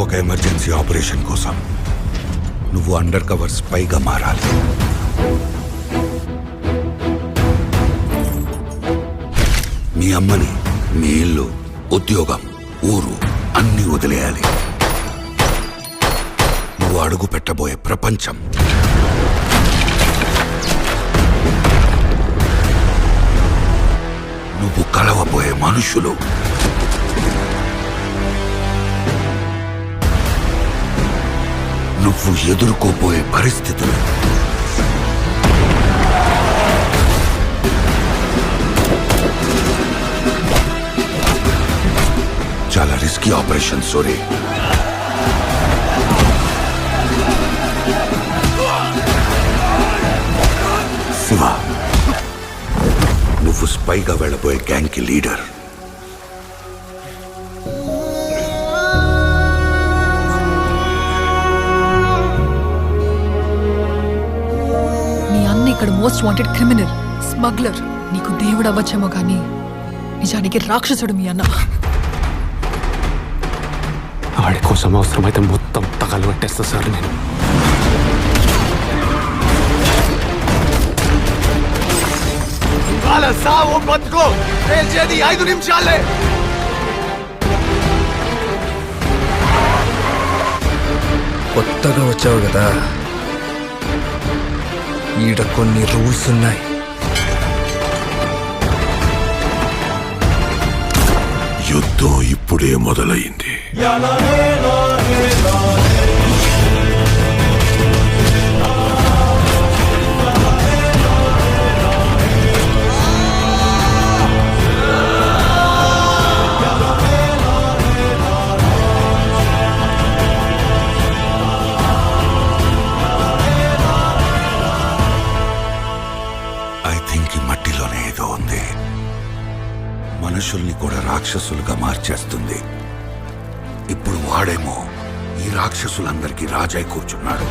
ఒక emergency operation కోసం నువ్వు అండర్ కవర్ స్పైగా మారాలి. మీ అమ్మని, మీ ఇల్లు, ఉద్యోగం, ఊరు అన్నీ వదిలేయాలి. నువ్వు అడుగు పెట్టబోయే ప్రపంచం, నువ్వు కలవబోయే మనుషులు, నువ్వు ఎదుర్కోబోయే పరిస్థితులు చాలా రిస్కీ ఆపరేషన్ సోరీ. శివ, నువ్వు స్పైగా వెళ్ళబోయే గ్యాంగ్ కి లీడర్. నీ అన్న ఇక్కడ మోస్ట్ వాంటెడ్ క్రిమినల్, స్మగ్లర్. నీకు దేవుడు అవ్వచ్చేమో కానీ నిజానికి రాక్షసుడు మీ అన్న. ఆడి కోసం అవసరమైతే మొత్తం తగలు పెట్టేస్తా సార్ నేను. సావు బతుకో పేల్చేది 5 నిమిషాలే. కొత్తగా వచ్చావు కదా, ఈడ కొన్ని రూల్స్ ఉన్నాయి. యుద్ధం ఇప్పుడే మొదలైంది. ఐ థింక్ ఈ మట్టిలోనే ఏదో ఉంది. మనుషుల్ని కూడా రాక్షసులుగా మార్చేస్తుంది. ఇప్పుడు వాడేమో ఈ రాక్షసులందరికీ రాజై కూర్చున్నాడు.